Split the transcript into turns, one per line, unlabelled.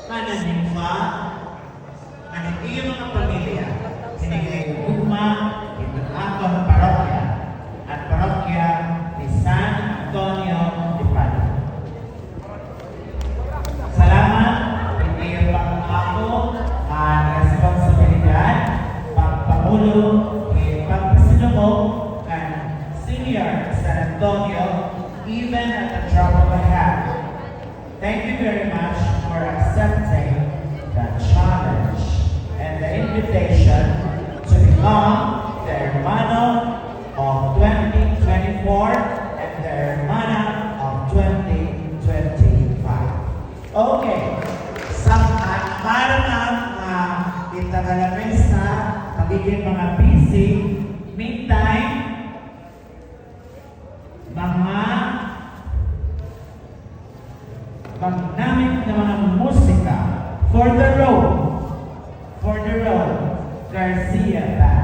mananimba, ang iyong mga pamilya, hinigay ugma, ito akong parokya, at parokya ni San Antonio de Padua. Salamat, hindi yung pang-ako ang responsibilidad, pagpamulo, pagpasinubok, and Senior San Antonio, even at the drop of a hat. Thank you very much for accepting the challenge and the invitation to become the Hermano of 2024 and the Hermana of 2025. Okay, para na kita kalapis na magiging mga busy, meantime, mga magnamit na mga musika for the road, Garcia Band.